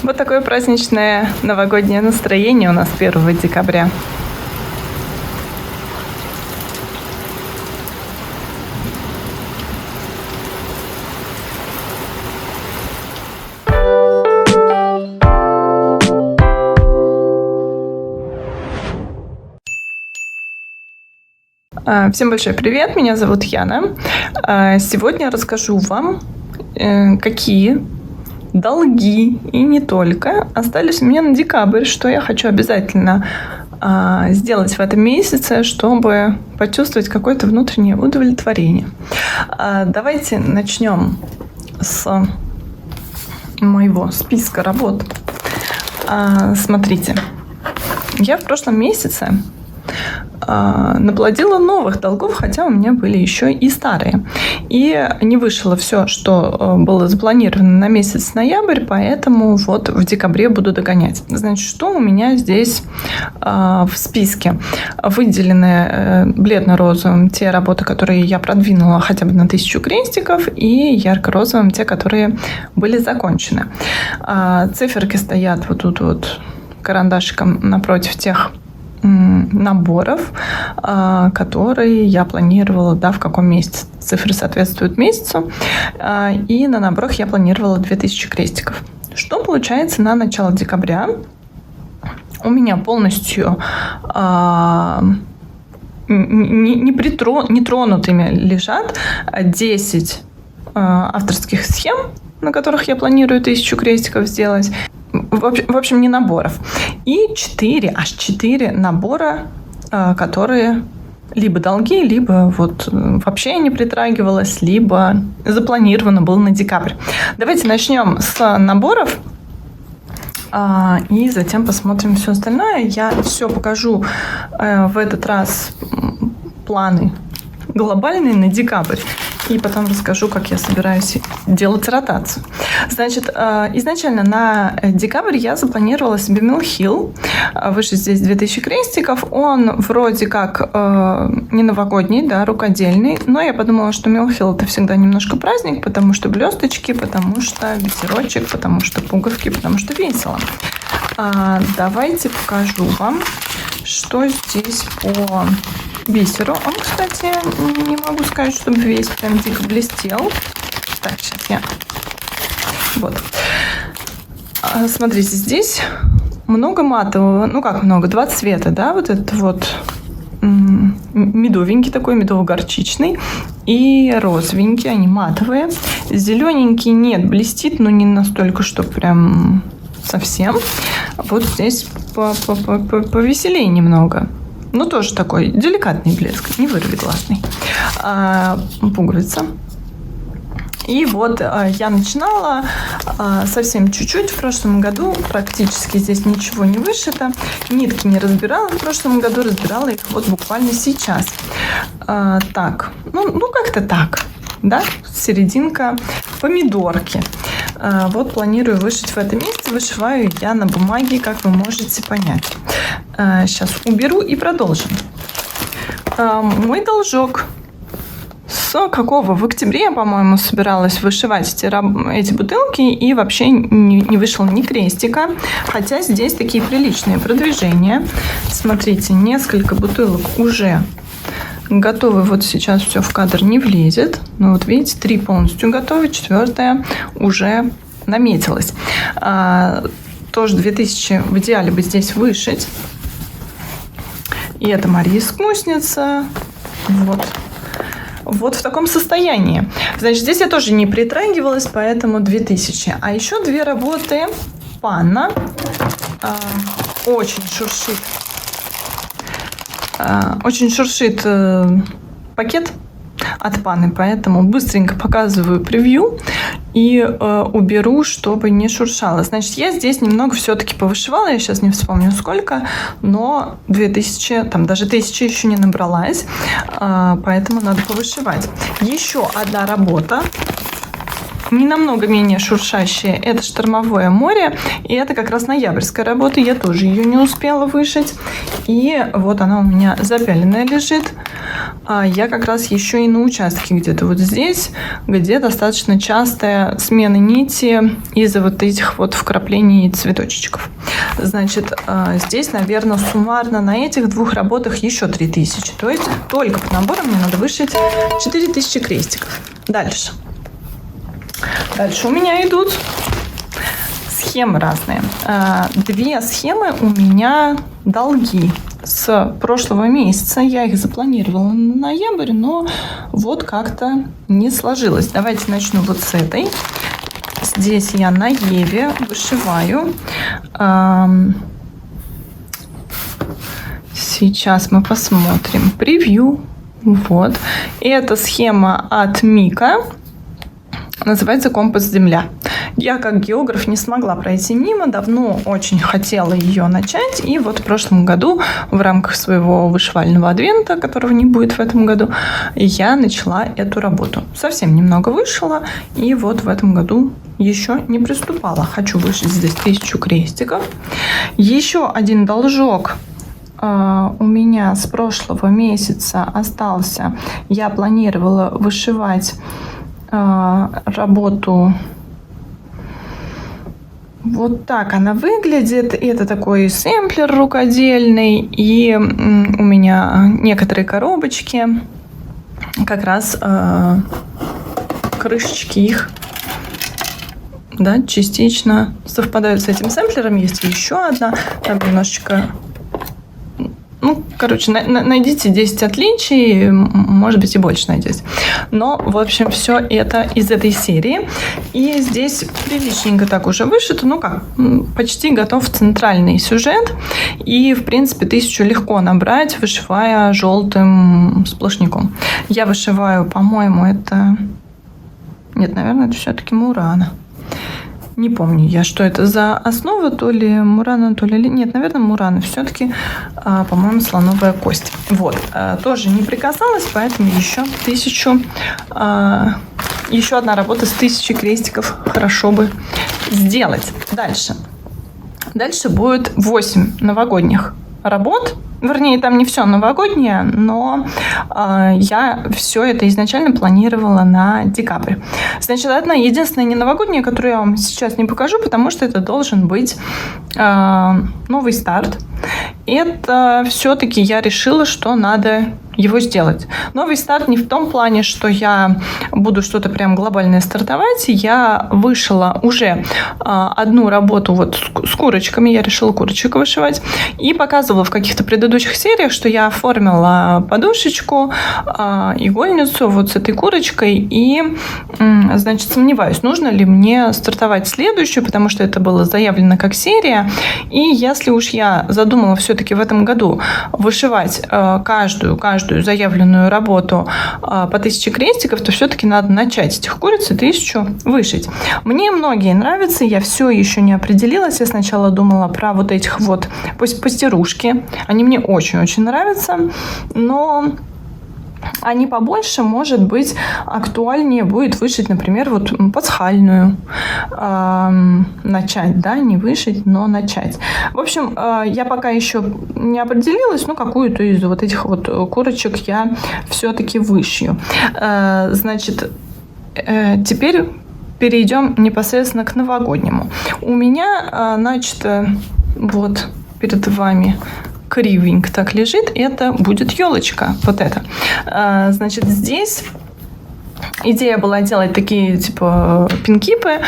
Вот такое праздничное новогоднее настроение у нас 1 декабря. Всем большой привет, меня зовут Яна. Сегодня расскажу вам, какие долги и не только остались у меня на декабрь, что я хочу обязательно сделать в этом месяце, чтобы почувствовать какое-то внутреннее удовлетворение. Давайте начнем с моего списка работ. Смотрите, я в прошлом месяце наплодила новых долгов, хотя у меня были еще и старые. И не вышло все, что было запланировано на месяц ноябрь, поэтому вот в декабре буду догонять. Значит, что у меня здесь в списке? Выделены бледно-розовым те работы, которые я продвинула хотя бы на 1000 крестиков, и ярко-розовым те, которые были закончены. Циферки стоят вот тут вот карандашиком напротив тех наборов, которые я планировала, в каком месяце. Цифры соответствуют месяцу. И на наборах я планировала 2000 крестиков. Что получается на начало декабря? У меня полностью нетронутыми лежат 10 авторских схем, на которых я планирую 1000 крестиков сделать. В общем, не наборов. И аж 4 набора, которые либо долги, либо вот вообще я не притрагивалась, либо запланировано было на декабрь. Давайте начнем с наборов, и затем посмотрим все остальное. Я все покажу в этот раз планы глобальные на декабрь. И потом расскажу, как я собираюсь делать ротацию. Значит, изначально на декабрь я запланировала себе Mill Hill. Выше здесь 2000 крестиков. Он вроде как не новогодний, рукодельный. Но я подумала, что Mill Hill это всегда немножко праздник, потому что блесточки, потому что ветерочек, потому что пуговки, потому что весело. Давайте покажу вам, что здесь по бисеру. Он, кстати, не могу сказать, чтобы весь прям дико блестел. Так, сейчас я... Вот. Смотрите, здесь много матового. Ну, как много? 2 цвета, вот этот вот медовенький такой, медово-горчичный. И розовенький, они матовые. Зелененький нет, блестит, но не настолько, что прям совсем. Вот здесь повеселее немного. Ну, тоже такой деликатный блеск, не вырви глазный. Пуговица. И вот я начинала совсем чуть-чуть в прошлом году. Практически здесь ничего не вышито. Нитки не разбирала в прошлом году. Разбирала их вот буквально сейчас. Так, ну как-то так. Серединка помидорки. Вот планирую вышить в этом месте. Вышиваю я на бумаге, как вы можете понять. Сейчас уберу и продолжим. Мой должок. С какого? В октябре я, по-моему, собиралась вышивать эти бутылки, и вообще не вышло ни крестика. Хотя здесь такие приличные продвижения. Смотрите, несколько бутылок уже готовы. Вот сейчас все в кадр не влезет. Но вот видите, 3 полностью готовы, 4 уже наметилась. Тоже 2000 в идеале бы здесь вышить. И это Мария Искусница. Вот в таком состоянии. Значит, здесь я тоже не притрагивалась, поэтому 2000. А еще 2 работы панна. Очень шуршит пакет от паны, поэтому быстренько показываю превью и уберу, чтобы не шуршало. Значит, я здесь немного все-таки повышивала, я сейчас не вспомню сколько, но 2000, там даже 1000 еще не набралась, поэтому надо повышивать. Еще одна работа не намного менее шуршащая. Это «Штормовое море». И это как раз ноябрьская работа. Я тоже ее не успела вышить. И вот она у меня запяленная лежит. А я как раз еще и на участке где-то вот здесь, где достаточно частая смена нити из-за вот этих вот вкраплений цветочечков. Значит, здесь, наверное, суммарно на этих двух работах еще 3000. То есть только по набору мне надо вышить 4000 крестиков. Дальше. Дальше у меня идут схемы разные. Две схемы у меня долги с прошлого месяца. Я их запланировала на ноябрь, но вот как-то не сложилось. Давайте начну вот с этой. Здесь я на Еве вышиваю. Сейчас мы посмотрим превью. Вот. Это схема от Мика. Называется «Компас Земля». Я как географ не смогла пройти мимо, давно очень хотела ее начать. И вот в прошлом году в рамках своего вышивального адвента, которого не будет в этом году, я начала эту работу. Совсем немного вышила, и вот в этом году еще не приступала. Хочу вышить здесь 1000 крестиков. Еще один должок у меня с прошлого месяца остался. Я планировала вышивать работу. Вот так она выглядит. Это такой сэмплер рукодельный. И у меня некоторые коробочки, как раз крышечки их, да, частично совпадают с этим сэмплером. Есть еще одна. Там немножечко... Ну, короче, найдите 10 отличий, может быть, и больше найдете. Но, в общем, все это из этой серии. И здесь приличненько так уже вышито. Ну как, почти готов центральный сюжет. И, в принципе, 1000 легко набрать, вышивая желтым сплошняком. Я вышиваю, по-моему, это... Нет, наверное, это все-таки Мурана. Не помню я, что это за основа, то ли Мурана, то ли... Нет, наверное, Мурана. Все-таки, по-моему, слоновая кость. Вот. Тоже не прикасалась, поэтому еще 1000... Еще одна работа с 1000 крестиков хорошо бы сделать. Дальше. Дальше будет 8 новогодних работ. Вернее, там не все новогоднее, но я все это изначально планировала на декабрь. Значит, одна единственная не новогодняя, которую я вам сейчас не покажу, потому что это должен быть новый старт. Это все-таки я решила, что надо его сделать. Новый старт не в том плане, что я буду что-то прям глобальное стартовать. Я вышила уже одну работу вот с курочками. Я решила курочек вышивать. И показывала в каких-то предыдущих сериях, что я оформила подушечку, игольницу вот с этой курочкой. И, значит, сомневаюсь, нужно ли мне стартовать следующую, потому что это было заявлено как серия. И если уж я задумала все-таки в этом году вышивать каждую заявленную работу по 1000 крестиков, то все-таки надо начать этих куриц и 1000 вышить. Мне многие нравятся, я все еще не определилась. Я сначала думала про вот этих вот пастерушки. Они мне очень-очень нравятся, но они побольше, может быть, актуальнее будет вышить, например, вот пасхальную. Начать, да, не вышить, но начать. В общем, я пока еще не определилась, но какую-то из вот этих вот курочек я все-таки вышью. Значит, теперь перейдем непосредственно к новогоднему. У меня, значит, вот перед вами кривенько так лежит, это будет елочка, вот это. Значит, здесь идея была делать такие, типа, пинкипы,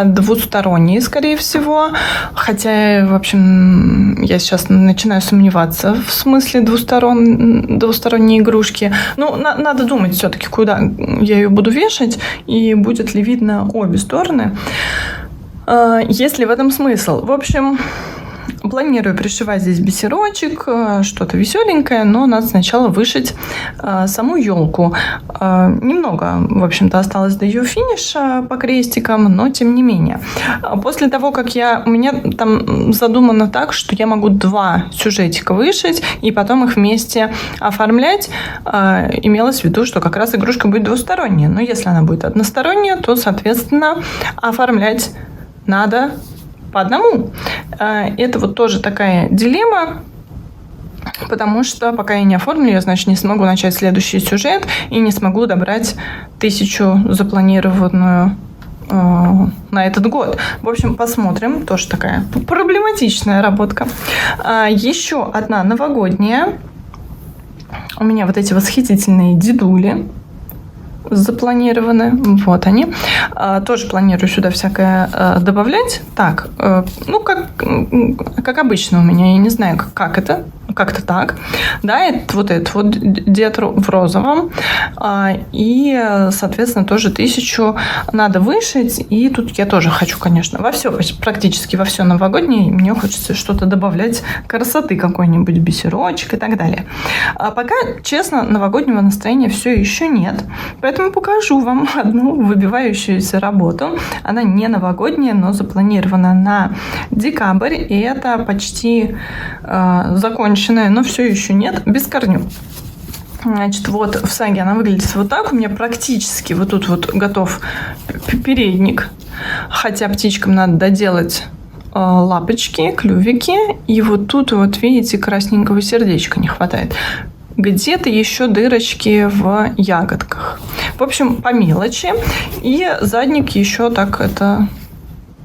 двусторонние, скорее всего. Хотя, в общем, я сейчас начинаю сомневаться в смысле двусторонней игрушки. Ну, надо думать все-таки, куда я ее буду вешать, и будет ли видно обе стороны. Есть ли в этом смысл? В общем, Планирую пришивать здесь бисерочек, что-то веселенькое, но надо сначала вышить саму елку. Немного, в общем-то, осталось до ее финиша по крестикам, но тем не менее. После того, как у меня там задумано так, что я могу 2 сюжетика вышить и потом их вместе оформлять, имелось в виду, что как раз игрушка будет двусторонняя. Но если она будет односторонняя, то, соответственно, оформлять надо по одному. Это вот тоже такая дилемма, потому что пока я не оформлю, я, значит, не смогу начать следующий сюжет и не смогу добрать 1000 запланированную на этот год. В общем, посмотрим. Тоже такая проблематичная работка. Еще одна новогодняя. У меня вот эти восхитительные дедули запланированы. Вот они. Тоже планирую сюда всякое добавлять. Так, как обычно у меня. Я не знаю, как это. Как-то так. Да, это вот этот вот дед в розовом. И, соответственно, тоже 1000 надо вышить. И тут я тоже хочу, конечно, практически во все новогоднее. Мне хочется что-то добавлять, красоты, какой-нибудь бисерочек и так далее. Пока, честно, новогоднего настроения все еще нет. Поэтому покажу вам одну выбивающуюся работу. Она не новогодняя, но запланирована на декабрь. И это почти законченная, но все еще нет, без корню. Значит, вот в саге она выглядит вот так. У меня практически вот тут вот готов передник. Хотя птичкам надо доделать лапочки, клювики. И вот тут вот, видите, красненького сердечка не хватает. Где-то еще дырочки в ягодках. В общем, по мелочи. И задник еще так это...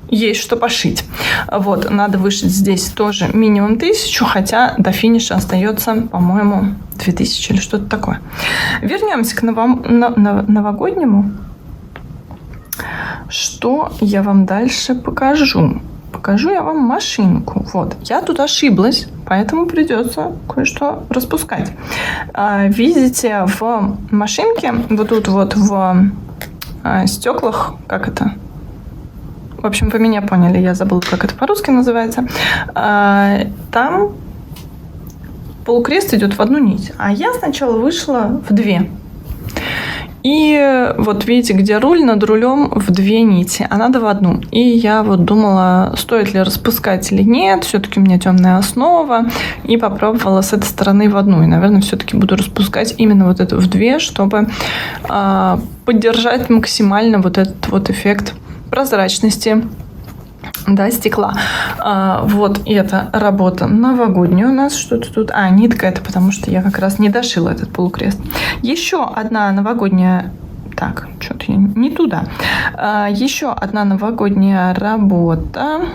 Есть что пошить. Вот, надо вышить здесь тоже минимум 1000, хотя до финиша остается, по-моему, 2000 или что-то такое. Вернемся к новогоднему. Что я вам дальше покажу? Покажу я вам машинку. Вот, я тут ошиблась, поэтому придется кое-что распускать. Видите, в машинке, вот тут вот в стеклах, как это? В общем, вы меня поняли, я забыла, как это по-русски называется. Там полукрест идет в одну нить, а я сначала вышла в 2. И вот видите, где руль, над рулем в 2 нити, а надо в одну. И я вот думала, стоит ли распускать или нет. Все-таки у меня темная основа. И попробовала с этой стороны в одну. И, наверное, все-таки буду распускать именно вот эту в 2, чтобы поддержать максимально вот этот вот эффект прозрачности, да, стекла. Вот эта работа новогодняя у нас. Что-то тут... нитка это, потому что я как раз не дошила этот полукрест. Еще одна новогодняя... Так, что-то я не туда. Еще одна новогодняя работа.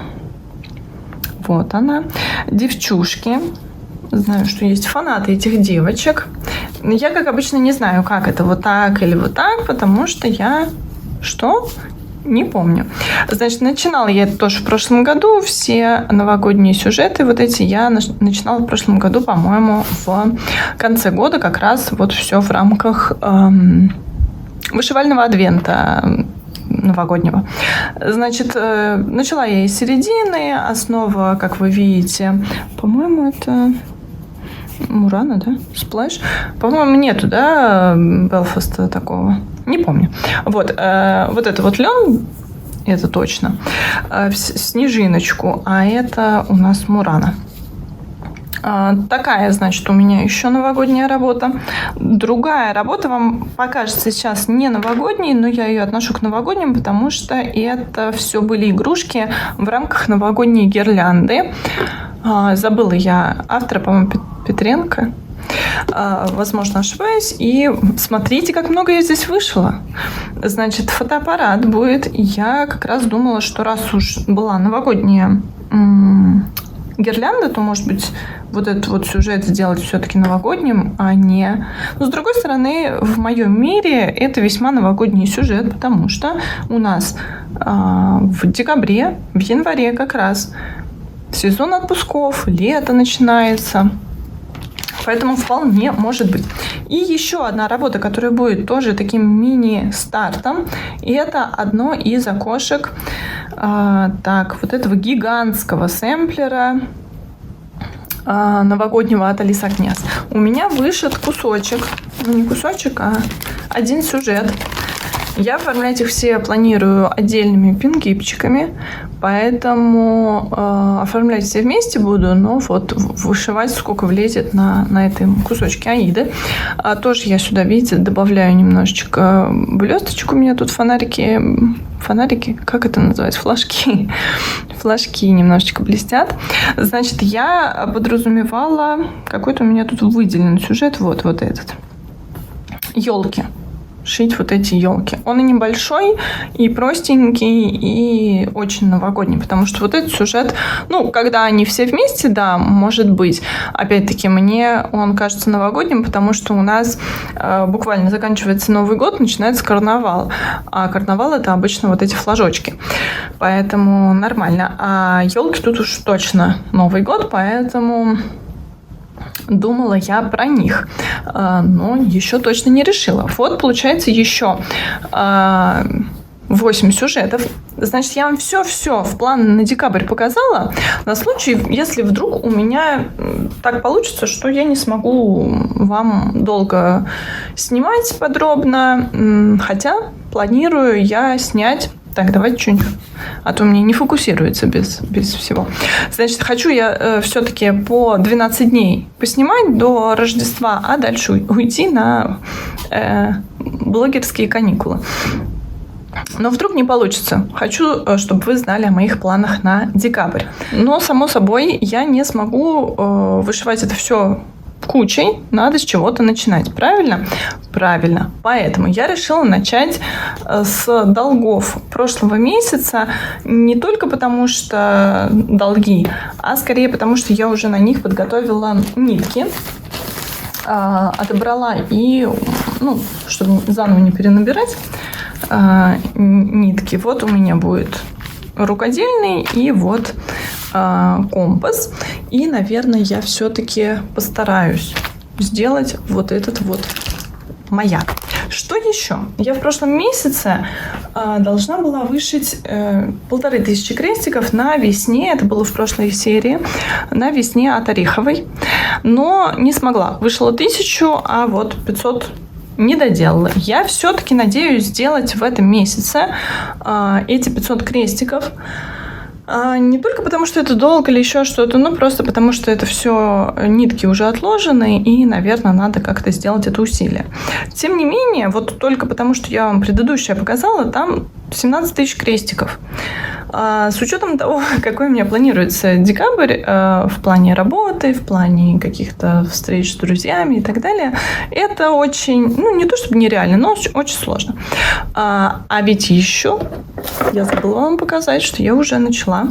Вот она. Девчушки. Знаю, что есть фанаты этих девочек. Я, как обычно, не знаю, как это, вот так или вот так, потому что я... Что? Не помню. Значит, начинала я это тоже в прошлом году. Все новогодние сюжеты вот эти я начинала в прошлом году, по-моему, в конце года. Как раз вот все в рамках вышивального адвента новогоднего. Значит, начала я из середины. Основа, как вы видите, по-моему, это... Мурана, да? Сплэш? По-моему, нету, да, Белфаста такого. Не помню. Вот это вот лен, это точно, снежиночку, а это у нас Мурана. Такая, значит, у меня еще новогодняя работа. Другая работа вам покажется сейчас не новогодней, но я ее отношу к новогодним, потому что это все были игрушки в рамках новогодней гирлянды. Забыла я автора, по-моему, Петренко. Возможно, ошибаюсь. И смотрите, как много я здесь вышла. Значит, фотоаппарат будет. Я как раз думала, что раз уж была новогодняя гирлянда, то, может быть, вот этот вот сюжет сделать все-таки новогодним, а не... Но, с другой стороны, в моем мире это весьма новогодний сюжет, потому что у нас в декабре, в январе как раз сезон отпусков, лето начинается. Поэтому вполне может быть. И еще одна работа, которая будет тоже таким мини-стартом. И это одно из окошек вот этого гигантского сэмплера новогоднего от Алиса Княз, у меня вышит кусочек, ну не кусочек, а один сюжет. Я оформлять их все планирую отдельными пингипчиками, поэтому оформлять все вместе буду, но вот вышивать сколько влезет на этом кусочке Аиды. Тоже я сюда, видите, добавляю немножечко блесточек. У меня тут фонарики, как это называется, флажки немножечко блестят. Значит, я подразумевала, какой-то у меня тут выделен сюжет, вот этот. Елки. Шить вот эти елки. Он и небольшой, и простенький, и очень новогодний, потому что вот этот сюжет, ну, когда они все вместе, да, может быть. Опять-таки, мне он кажется новогодним, потому что у нас буквально заканчивается Новый год, начинается карнавал. А карнавал — это обычно вот эти флажочки. Поэтому нормально. А елки тут уж точно Новый год, поэтому... Думала я про них, но еще точно не решила. Вот, получается, еще 8 сюжетов. Значит, я вам все в план на декабрь показала, на случай, если вдруг у меня так получится, что я не смогу вам долго снимать подробно, хотя планирую я снять... Так, давайте что-нибудь, а то мне не фокусируется без всего. Значит, хочу я все-таки по 12 дней поснимать до Рождества, а дальше уйти на блогерские каникулы. Но вдруг не получится. Хочу, чтобы вы знали о моих планах на декабрь. Но, само собой, я не смогу вышивать это все кучей, надо с чего-то начинать. Правильно? Правильно. Поэтому я решила начать с долгов прошлого месяца, не только потому что долги, а скорее потому что я уже на них подготовила нитки, отобрала и, ну, чтобы заново не перенабирать нитки. Вот у меня будет рукодельный и вот компас. И, наверное, я все-таки постараюсь сделать вот этот вот маяк. Что еще? Я в прошлом месяце должна была вышить 1500 крестиков на весне. Это было в прошлой серии. На весне от Ореховой. Но не смогла. Вышло 1000, а вот 500 не доделала. Я все-таки надеюсь сделать в этом месяце эти 500 крестиков. Не только потому, что это долг или еще что-то, но просто потому, что это все нитки уже отложены, и, наверное, надо как-то сделать это усилие. Тем не менее, вот только потому, что я вам предыдущее показала, там 17 000 крестиков. С учетом того, какой у меня планируется декабрь в плане работы, в плане каких-то встреч с друзьями и так далее, это очень, ну, не то чтобы нереально, но очень сложно. А ведь еще я забыла вам показать, что я уже начала.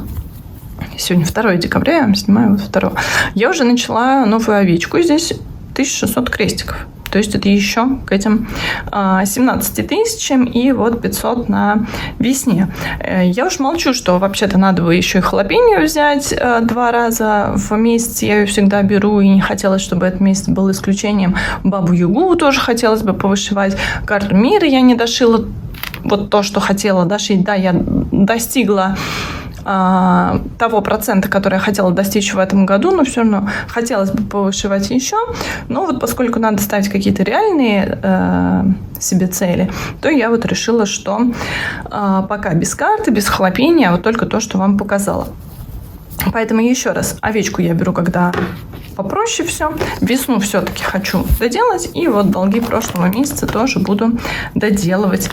Сегодня 2 декабря, я вам снимаю вот 2. Я уже начала новую овечку. Здесь 1600 крестиков. То есть это еще к этим 17 000 и вот 500 на весне. Я уж молчу, что вообще-то надо бы еще и халапеньо взять 2 раза в месяц. Я ее всегда беру, и не хотелось, чтобы этот месяц был исключением. Бабу-Ягу тоже хотелось бы повышивать. Карту мира я не дошила. Вот то, что хотела дошить, да, я достигла того процента, который я хотела достичь в этом году, но все равно хотелось бы повышивать еще. Но вот поскольку надо ставить какие-то реальные себе цели, то я вот решила, что пока без карты, без халапеньо, а вот только то, что вам показала. Поэтому еще раз, овечку я беру, когда попроще все. Весну все-таки хочу доделать. И вот долги прошлого месяца тоже буду доделывать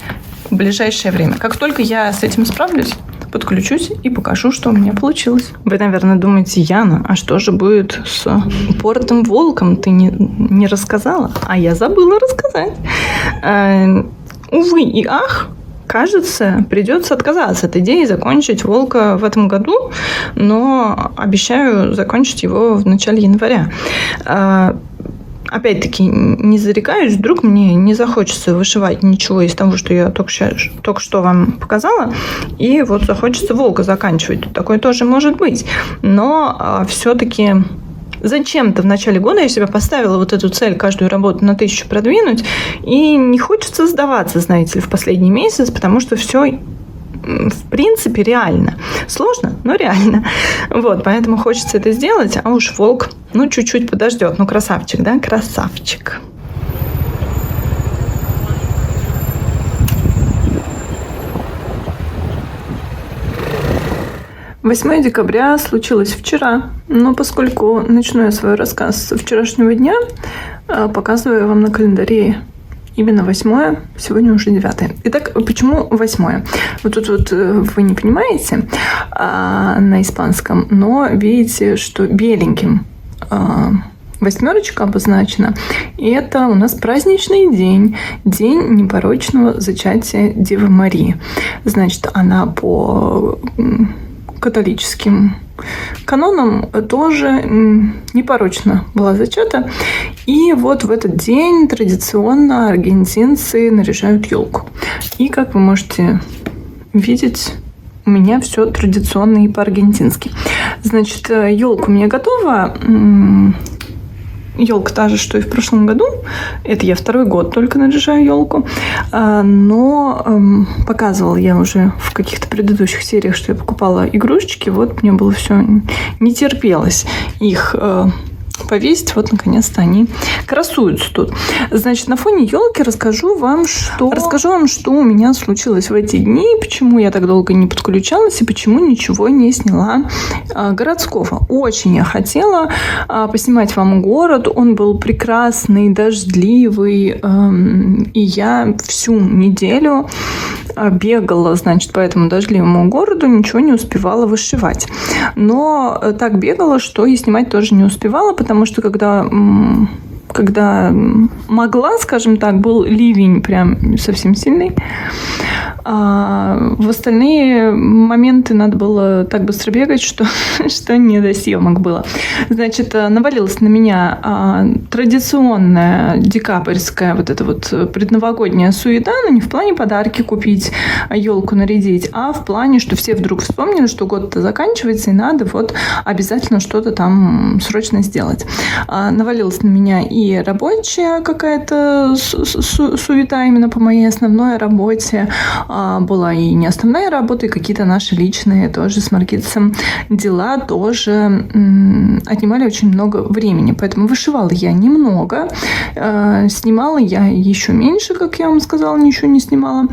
в ближайшее время. Как только я с этим справлюсь, подключусь и покажу, что у меня получилось. Вы, наверное, думаете: Яна, а что же будет с упоротым волком? Ты не рассказала? А я забыла рассказать. Увы и ах, кажется, придется отказаться от идеи закончить волка в этом году, но обещаю закончить его в начале января. Опять-таки, не зарекаюсь, вдруг мне не захочется вышивать ничего из того, что я только что вам показала, и вот захочется волка заканчивать. Такое тоже может быть. Но все-таки зачем-то в начале года я себе поставила вот эту цель каждую работу на 1000 продвинуть, и не хочется сдаваться, знаете ли, в последний месяц, потому что все в принципе, реально. Сложно, но реально. Вот, поэтому хочется это сделать, а уж волк, чуть-чуть подождет. Красавчик, да? Красавчик. 8 декабря случилось вчера, но поскольку начну я свой рассказ со вчерашнего дня, показываю вам на календаре именно 8, сегодня уже 9. Итак, почему 8? Вот тут вот вы не понимаете на испанском, но видите, что беленьким 8 обозначена. И это у нас праздничный день, день непорочного зачатия Девы Марии. Значит, она по католическим канонам тоже непорочно была зачата. И вот в этот день традиционно аргентинцы наряжают елку. И, как вы можете видеть, у меня все традиционно и по-аргентински. Значит, елка у меня готова. Елка та же, что и в прошлом году. Это я 2-й год только наряжаю елку. Но показывала я уже в каких-то предыдущих сериях, что я покупала игрушечки. Вот мне было все не терпелось их повесить. Вот, наконец-то, они красуются тут. Значит, на фоне елки расскажу вам, что у меня случилось в эти дни, почему я так долго не подключалась и почему ничего не сняла городского. Очень я хотела поснимать вам город. Он был прекрасный, дождливый. И я всю неделю бегала, значит, по этому дождливому городу, ничего не успевала вышивать. Но так бегала, что и снимать тоже не успевала, потому что когда могла, скажем так, был ливень прям совсем сильный. В остальные моменты надо было так быстро бегать, что не до съемок было. Значит, навалилась на меня традиционная декабрьская вот эта вот предновогодняя суета, но не в плане подарки купить, елку нарядить, а в плане, что все вдруг вспомнили, что год-то заканчивается, и надо вот обязательно что-то там срочно сделать. Навалилась на меня и рабочая какая-то суета именно по моей основной работе. Была и не основная работа, и какие-то наши личные тоже с Маргитсом дела тоже отнимали очень много времени. Поэтому вышивала я немного, снимала я еще меньше, как я вам сказала, ничего не снимала.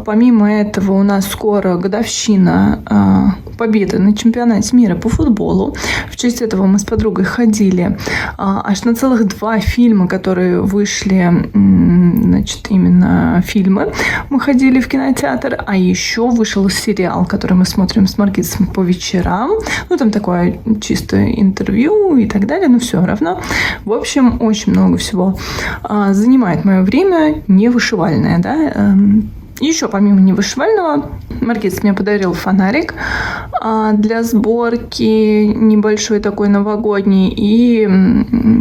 Помимо этого у нас скоро годовщина победы на чемпионате мира по футболу. В честь этого мы с подругой ходили аж на целых 2 фильма, которые вышли, значит, именно фильмы. Мы ходили в кинотеатр, а еще вышел сериал, который мы смотрим с Маргитсом по вечерам. Там такое чисто интервью и так далее, но все равно. В общем, очень много всего занимает мое время невышивальное, да. Еще помимо невышивального, Маргитс мне подарил фонарик для сборки, небольшой такой новогодний, и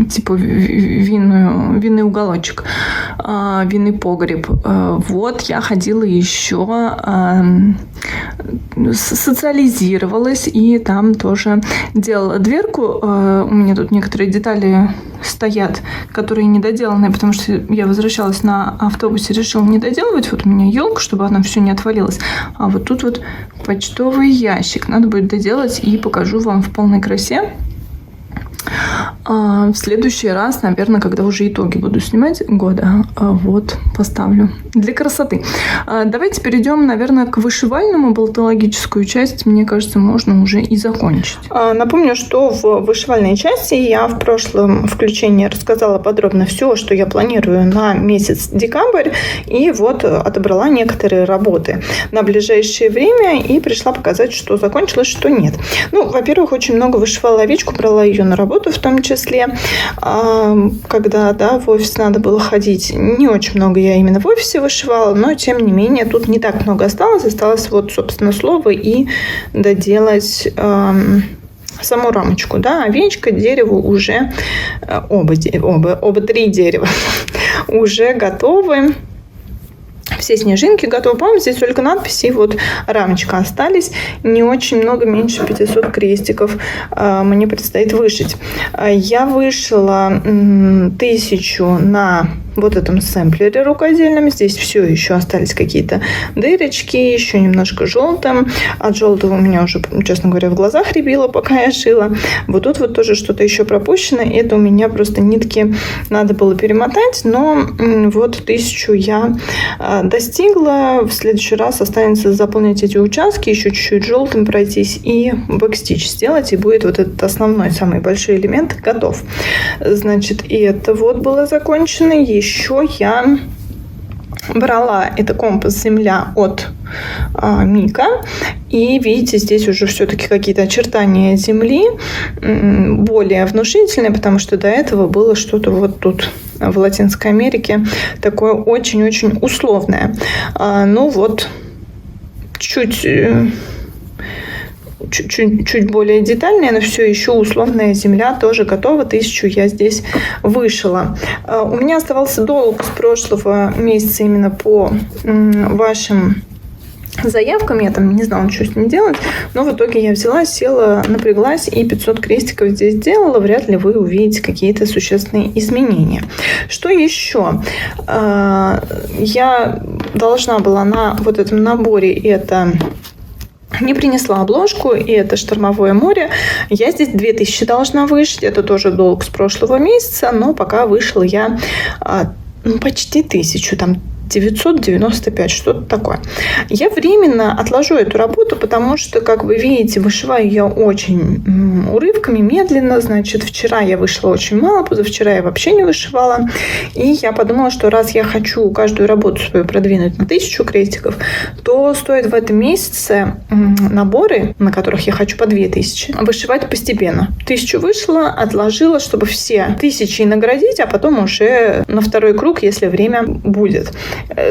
типа винный уголочек, винный погреб. Вот я ходила еще, социализировалась, и там тоже делала дверку. У меня тут некоторые детали стоят, которые недоделанные, потому что я возвращалась на автобусе, решила не доделывать. Вот у меня елка, чтобы она все не отвалилась. А вот тут вот почтовый ящик. Надо будет доделать и покажу вам в полной красе. В следующий раз, наверное, когда уже итоги буду снимать года, вот, поставлю для красоты. Давайте перейдем, наверное, к вышивальному. Болтологическую часть, мне кажется, можно уже и закончить. Напомню, что в вышивальной части я в прошлом включении рассказала подробно все, что я планирую на месяц декабрь, и вот отобрала некоторые работы на ближайшее время и пришла показать, что закончилось, что нет. Во-первых, очень много вышивала овечку, брала ее на работу, в том числе, когда, да, в офис надо было ходить. Не очень много я именно в офисе вышивала, но, тем не менее, тут не так много осталось. Осталось вот, собственно, слово и доделать саму рамочку, да, овечка, дерево уже, оба 3 дерева уже готовы. Все снежинки готовы. По-моему, здесь только надписи и вот рамочка остались. Не очень много, меньше 500 крестиков мне предстоит вышить. Я вышила 1000 на вот этом сэмплере рукодельном. Здесь все еще остались какие-то дырочки, еще немножко желтым. От желтого у меня уже, честно говоря, в глазах рябило, пока я шила. Вот тут вот тоже что-то еще пропущено. Это у меня просто нитки надо было перемотать, но вот 1000 я достигла. В следующий раз останется заполнить эти участки, еще чуть-чуть желтым пройтись и бэкстич сделать, и будет вот этот основной, самый большой элемент готов. Значит, и это вот было закончено. Еще я брала это компас «Земля» от Мика. И видите, здесь уже все-таки какие-то очертания земли более внушительные, потому что до этого было что-то вот тут в Латинской Америке такое очень-очень условное. Ну вот, чуть более детальная, но все еще условная земля тоже готова. 1000 я здесь вышила. У меня оставался долг с прошлого месяца именно по вашим заявкам. Я там не знала, что с ним делать, но в итоге я взяла, села, напряглась и 500 крестиков здесь сделала. Вряд ли вы увидите какие-то существенные изменения. Что еще? Я должна была на вот этом наборе это... Не принесла обложку, и это «Штормовое море». Я здесь 2000 должна вышить. Это тоже долг с прошлого месяца, но пока вышла я почти 1000, там 995, что-то такое. Я временно отложу эту работу, потому что, как вы видите, вышиваю я очень урывками, медленно. Значит, вчера я вышла очень мало, позавчера я вообще не вышивала. И я подумала, что раз я хочу каждую работу свою продвинуть на 1000 крестиков, то стоит в этом месяце наборы, на которых я хочу по 2000, вышивать постепенно. 1000 вышла, отложила, чтобы все 1000 наградить, а потом уже на второй круг, если время будет.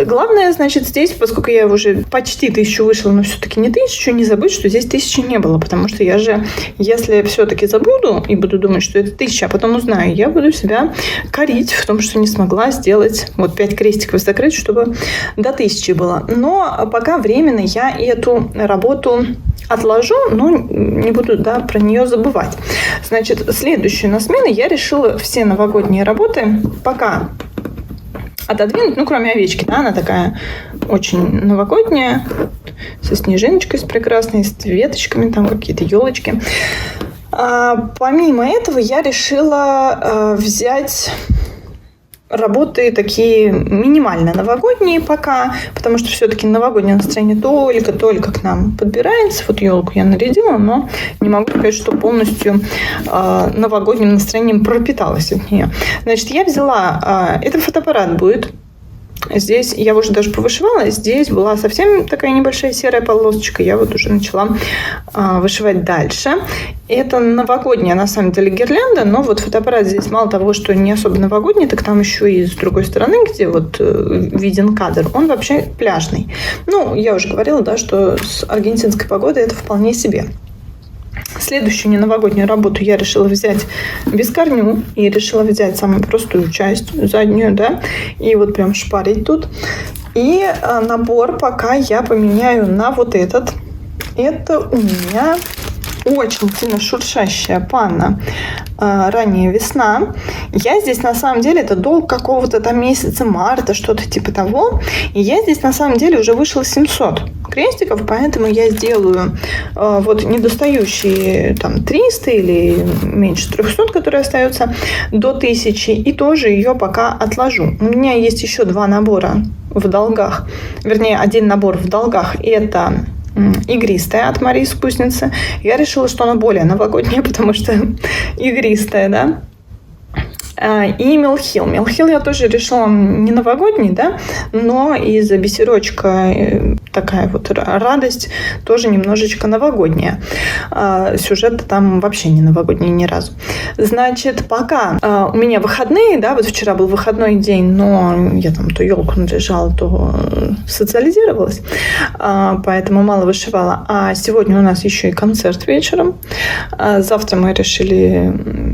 Главное, значит, здесь, поскольку я уже почти 1000 вышла, но все-таки не 1000, не забыть, что здесь 1000 не было, потому что я же, если все-таки забуду и буду думать, что это 1000, а потом узнаю, я буду себя корить в том, что не смогла сделать вот 5 крестиков закрыть, чтобы до 1000 было. Но пока временно я эту работу отложу, но не буду, да, про нее забывать. Значит, следующую на смену я решила все новогодние работы пока отодвинуть, ну, кроме овечки, да, она такая очень новогодняя, со снежиночкой с прекрасной, с веточками, там какие-то елочки. Помимо этого я решила взять работы такие минимально новогодние пока, потому что все-таки новогоднее настроение только-только к нам подбирается. Вот елку я нарядила, но не могу сказать, что полностью новогодним настроением пропиталась от нее. Значит, я взяла, это фотоаппарат будет. Здесь я уже даже повышивала. Здесь была совсем такая небольшая серая полосочка. Я вот уже начала вышивать дальше. Это новогодняя, на самом деле, гирлянда, но вот фотоаппарат здесь мало того, что не особо новогодний, так там еще и с другой стороны, где вот виден кадр, он вообще пляжный. Ну, я уже говорила, да, что с аргентинской погодой это вполне себе. Следующую неновогоднюю работу я решила взять без корню и решила взять самую простую часть, заднюю, да, и вот прям шпарить тут. И набор пока я поменяю на вот этот. Это у меня очень сильно шуршащая панна «Ранняя весна». Я здесь на самом деле, это долг какого-то там месяца марта, что-то типа того. И я здесь на самом деле уже вышла 700 крестиков, поэтому я сделаю вот недостающие там 300 или меньше 300, которые остаются, до 1000, и тоже ее пока отложу. У меня есть еще 2 набора в долгах, вернее, 1 набор в долгах. Это игристая от Марии Искусницы. Я решила, что она более новогодняя, потому что игристая, да. И мелхил. Мелхил я тоже решила не новогодний, да, но из-за бисерочка такая вот радость тоже немножечко новогодняя. Сюжет там вообще не новогодний ни разу. Значит, пока у меня выходные, да, вот вчера был выходной день, но я там то елку наряжала, то социализировалась, поэтому мало вышивала. А сегодня у нас еще и концерт вечером. Завтра мы решили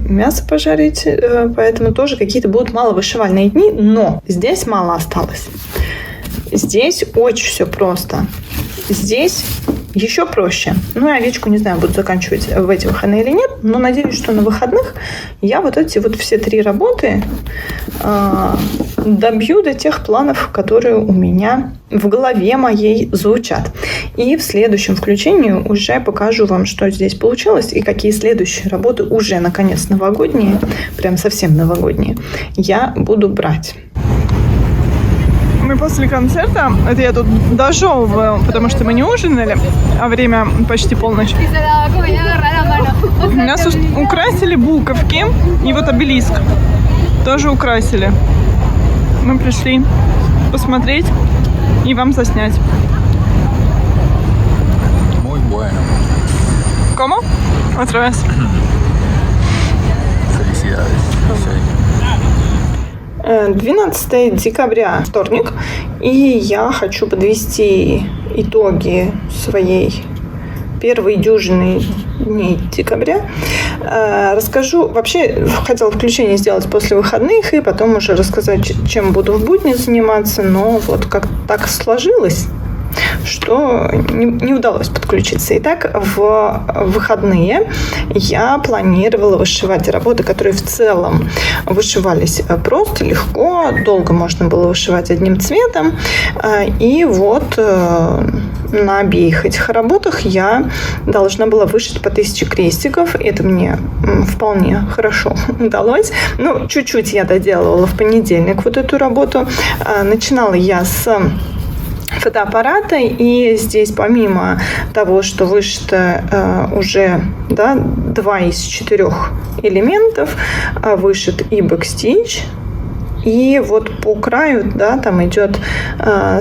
мясо пожарить, поэтому тоже какие-то будут маловышивальные дни, но здесь мало осталось. Здесь очень все просто. Здесь еще проще. Ну, и овечку, не знаю, буду заканчивать в эти выходные или нет, но надеюсь, что на выходных я вот эти вот все 3 работы добью до тех планов, которые у меня в голове моей звучат. И в следующем включении уже покажу вам, что здесь получилось и какие следующие работы уже, наконец, новогодние, прям совсем новогодние, я буду брать. Мы после концерта, это я тут дожевываю, потому что мы не ужинали, а время почти полночь. Нас украсили буковки, и вот обелиск тоже украсили. Мы пришли посмотреть и вам заснять. Muy bueno. ¿Cómo? Otra vez. Felicidades. 12 декабря, вторник, и я хочу подвести итоги своей первой дюжины дней декабря. Расскажу, вообще хотела включение сделать после выходных и потом уже рассказать, чем буду в будни заниматься, но вот как так сложилось, что не удалось подключиться. Итак, в выходные я планировала вышивать работы, которые в целом вышивались просто, легко, долго можно было вышивать одним цветом. И вот на обеих этих работах я должна была вышить по 1000 крестиков. Это мне вполне хорошо удалось. Ну, чуть-чуть я доделывала в понедельник вот эту работу. Начинала я с фотоаппарата, и здесь помимо того, что вышито уже 2 из 4 элементов, вышит и бэкстич. И вот по краю, там идет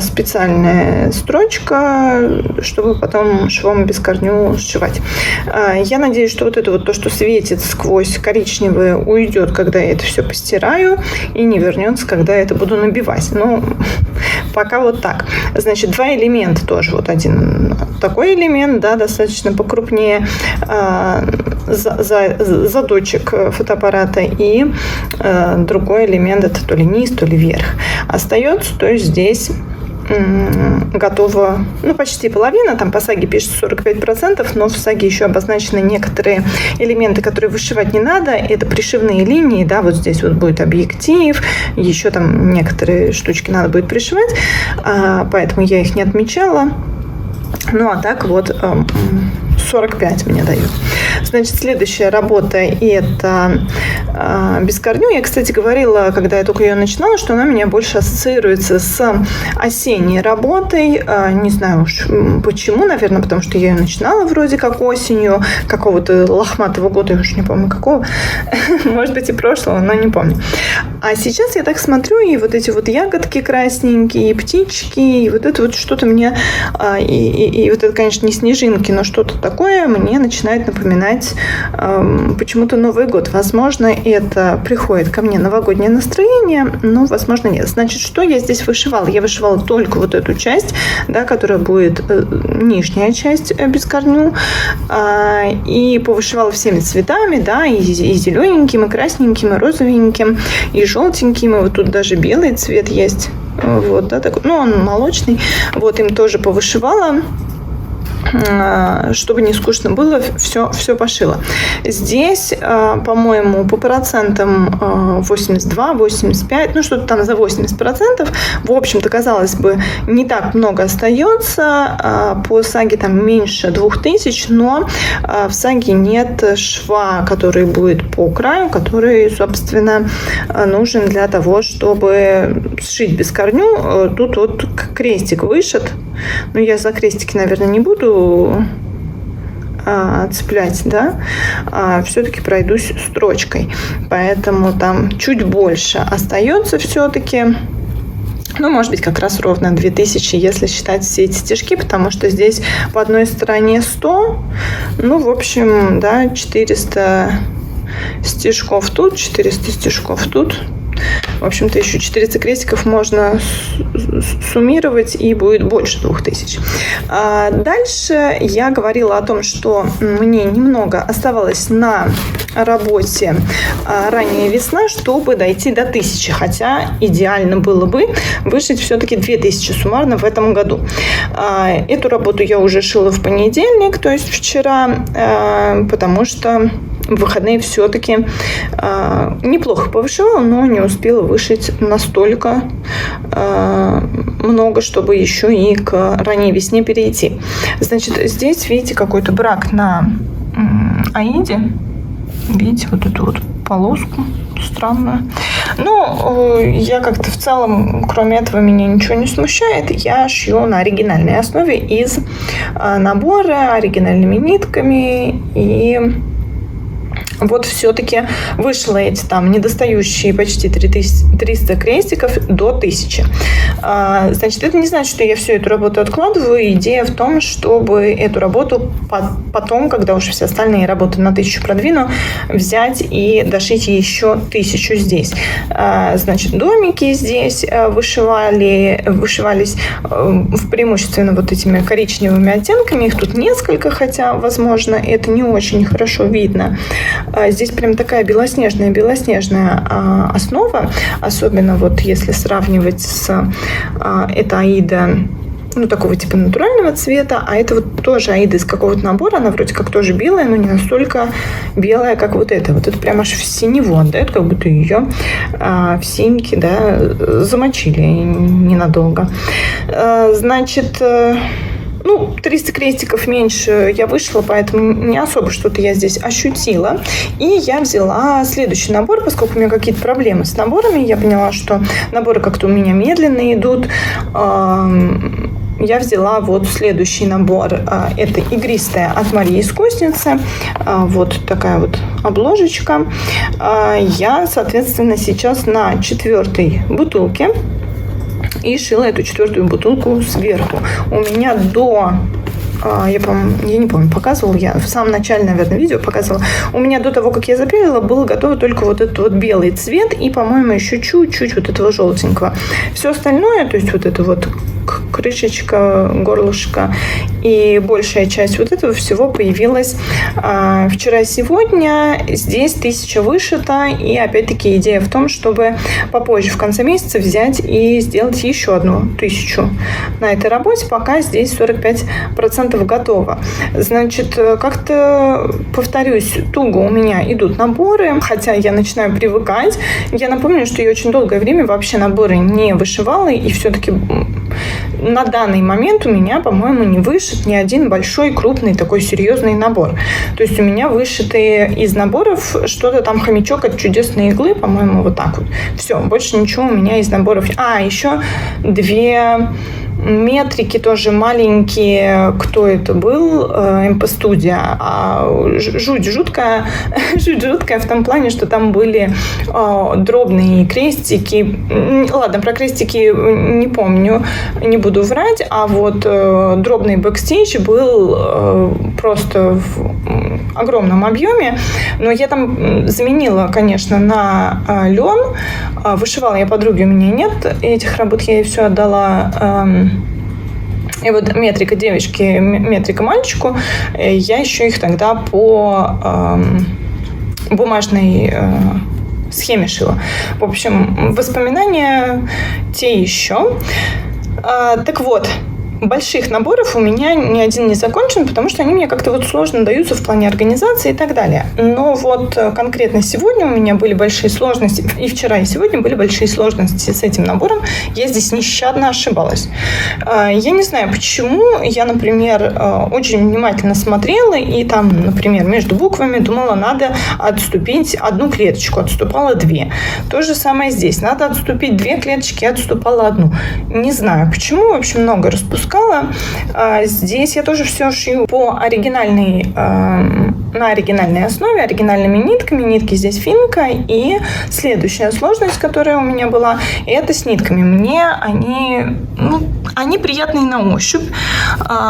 специальная строчка, чтобы потом швом без корню сшивать. Я надеюсь, что вот это вот то, что светит сквозь коричневое, уйдет, когда я это все постираю, и не вернется, когда я это буду набивать. Ну, пока вот так. Значит, 2 элемента тоже. Вот один такой элемент, достаточно покрупнее, задочек фотоаппарата, и другой элемент — это то ли низ, то ли верх остается. То есть здесь готова, почти половина, там по саге пишется 45%, но в саге еще обозначены некоторые элементы, которые вышивать не надо. Это пришивные линии, вот здесь вот будет объектив, еще там некоторые штучки надо будет пришивать, поэтому я их не отмечала. Ну, а так вот 45 мне дают. Значит, следующая работа — это без корню. Я, кстати, говорила, когда я только ее начинала, что она у меня больше ассоциируется с осенней работой. Не знаю уж почему, наверное, потому что я ее начинала вроде как осенью какого-то лохматого года, я уже не помню какого, может быть и прошлого, но не помню. А сейчас я так смотрю, и вот эти вот ягодки красненькие, и птички, и вот это вот что-то мне, и вот это, конечно, не снежинки, но что-то такое мне начинает напоминать почему-то Новый год. Возможно, это приходит ко мне новогоднее настроение, но, возможно, нет. Значит, что я здесь вышивала? Я вышивала только вот эту часть, которая будет нижняя часть без корню, и повышивала всеми цветами, и зелененьким, и красненьким, и розовеньким, и желтеньким, и вот тут даже белый цвет есть, вот, такой, он молочный, вот, им тоже повышивала, чтобы не скучно было, все пошила. Здесь, по-моему, по процентам 82, 85, что-то там за 80%. В общем-то, казалось бы, не так много остается. По саге там меньше 2000, но в саге нет шва, который будет по краю, который, собственно, нужен для того, чтобы сшить без корню. Тут вот крестик вышит. Но я за крестики, наверное, не буду цеплять, все-таки пройдусь строчкой, поэтому там чуть больше остается все-таки, может быть, как раз ровно 2000, если считать все эти стежки, потому что здесь по одной стороне 100, в общем, 400 стежков тут, 400 стежков тут. В общем-то, еще 400 крестиков можно суммировать, и будет больше 2000. Дальше я говорила о том, что мне немного оставалось на работе ранняя весна, чтобы дойти до 1000. Хотя идеально было бы вышить все-таки 2000 суммарно в этом году. Эту работу я уже шила в понедельник, то есть вчера, потому что в выходные все-таки неплохо повышивала, но не успела вышить настолько много, чтобы еще и к ранней весне перейти. Значит, здесь, видите, какой-то брак на аиде. Видите, вот эту вот полоску странную. Но я как-то в целом, кроме этого, меня ничего не смущает. Я шью на оригинальной основе из набора, оригинальными нитками. И вот все-таки вышло эти там недостающие почти 300 крестиков до 1000. Значит, это не значит, что я всю эту работу откладываю. Идея в том, чтобы эту работу потом, когда уже все остальные работы на 1000 продвину, взять и дошить еще 1000 здесь. Значит, домики здесь вышивались преимущественно вот этими коричневыми оттенками. Их тут несколько, хотя, возможно, это не очень хорошо видно. Здесь прям такая белоснежная основа, особенно вот если сравнивать с это аида, ну, такого типа натурального цвета, а это вот тоже аида из какого-то набора, она вроде как тоже белая, но не настолько белая, как вот это. Вот это прям аж в синеву отдает, как будто ее в синьке, да, замочили ненадолго. Значит, 300 крестиков меньше я вышла, поэтому не особо что-то я здесь ощутила. И я взяла следующий набор, поскольку у меня какие-то проблемы с наборами. Я поняла, что наборы как-то у меня медленно идут. Я взяла вот следующий набор. Это игристая от Марии Искусницы. Вот такая вот обложечка. Я, соответственно, сейчас на 4-й бутылке. И шила эту 4-ю бутылку сверху. У меня я не помню, показывала я в самом начале, наверное, видео показывала. У меня до того, как я запилила, был готов только вот этот вот белый цвет и, по-моему, еще чуть-чуть вот этого желтенького. Все остальное, то есть вот это вот крышечка, горлышко и большая часть вот этого всего появилась вчера и сегодня. Здесь 1000 вышито, и опять-таки идея в том, чтобы попозже в конце месяца взять и сделать еще одну 1000 на этой работе, пока здесь 45% готово. Значит, как-то, повторюсь, туго у меня идут наборы, хотя я начинаю привыкать. Я напомню, что я очень долгое время вообще наборы не вышивала, и все-таки на данный момент у меня, по-моему, не вышит ни один большой, крупный, такой серьезный набор. То есть у меня вышиты из наборов что-то там хомячок от чудесной иглы, по-моему, вот так вот. Все, больше ничего у меня из наборов. Еще 2 метрики тоже маленькие. Кто это был? МП Студия. Жуть жуткая в том плане, что там были дробные крестики. Ладно, про крестики не помню, не буду врать. А вот дробный бэкстейдж был просто в огромном объеме. Но я там заменила, конечно, на лен. Вышивала я подруге, у меня нет этих работ, я ей все отдала. И вот метрика девочки, метрика мальчику, я еще их тогда по бумажной схеме шила. В общем, воспоминания те еще. Так вот, больших наборов у меня ни один не закончен, потому что они мне как-то вот сложно даются в плане организации и так далее. Но вот конкретно сегодня у меня были большие сложности, и вчера, и сегодня были большие сложности с этим набором. Я здесь нещадно ошибалась. Я не знаю, почему. Я, например, очень внимательно смотрела, и там, например, между буквами думала, надо отступить 1 клеточку, отступала 2. То же самое здесь. Надо отступить 2 клеточки, отступала 1. Не знаю, почему. В общем, много распускала. Здесь я тоже все шью по оригинальной, на оригинальной основе, оригинальными нитками. Нитки здесь финка. И следующая сложность, которая у меня была, это с нитками. Мне они приятные на ощупь,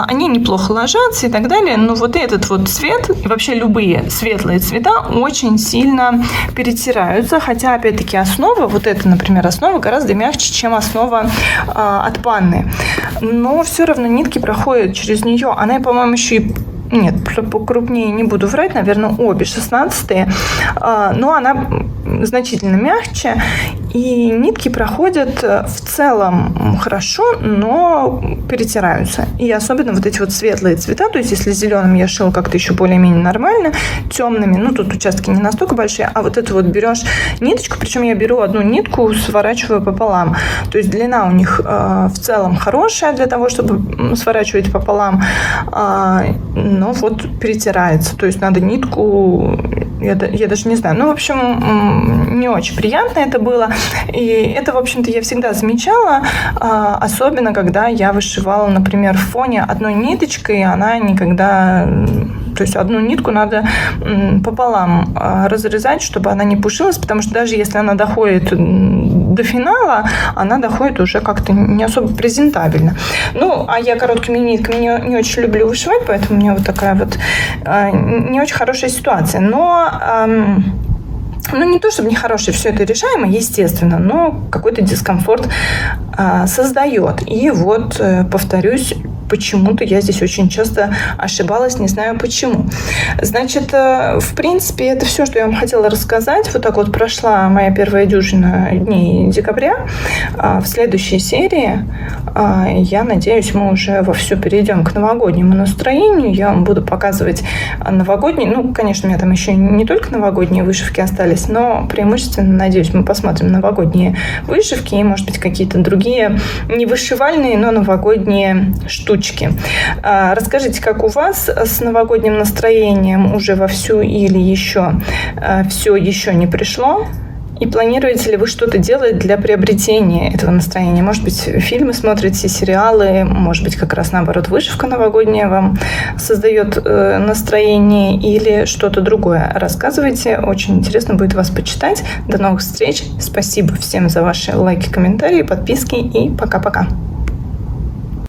они неплохо ложатся и так далее. Но вот этот вот цвет, и вообще любые светлые цвета очень сильно перетираются. Хотя, опять-таки, основа, вот эта, например, основа гораздо мягче, чем основа от Панны. Но все равно нитки проходят через нее. Она, по-моему, еще и нет, покрупнее не буду врать, наверное, обе 16-е, но она значительно мягче, и нитки проходят в целом хорошо, но перетираются. И особенно вот эти вот светлые цвета, то есть если зеленым я шила как-то еще более-менее нормально, темными, ну тут участки не настолько большие, а вот это вот берешь ниточку, причем я беру одну нитку, сворачиваю пополам, то есть длина у них в целом хорошая для того, чтобы сворачивать пополам, но вот перетирается, то есть надо нитку, я даже не знаю, ну, в общем, не очень приятно это было, и это, в общем-то, я всегда замечала, особенно, когда я вышивала, например, в фоне одной ниточкой, она никогда, то есть одну нитку надо пополам разрезать, чтобы она не пушилась, потому что даже если она доходит до финала, она доходит уже как-то не особо презентабельно. Ну, а я короткими нитками не очень люблю вышивать, поэтому у меня вот такая вот не очень хорошая ситуация. Но ну, не то, чтобы нехорошее, все это решаемо, естественно, но какой-то дискомфорт создает. И вот, повторюсь, почему-то я здесь очень часто ошибалась, не знаю почему. Значит, в принципе, это все, что я вам хотела рассказать. Вот так вот прошла моя первая дюжина дней декабря. В следующей серии, я надеюсь, мы уже вовсю перейдем к новогоднему настроению. Я вам буду показывать новогодние. Ну, конечно, у меня там еще не только новогодние вышивки остались, но преимущественно, надеюсь, мы посмотрим новогодние вышивки и, может быть, какие-то другие не вышивальные, но новогодние штучки. Расскажите, как у вас с новогодним настроением уже вовсю или еще все еще не пришло? И планируете ли вы что-то делать для приобретения этого настроения? Может быть, фильмы смотрите, сериалы, может быть, как раз наоборот, вышивка новогодняя вам создает настроение или что-то другое. Рассказывайте, очень интересно будет вас почитать. До новых встреч. Спасибо всем за ваши лайки, комментарии, подписки и пока-пока.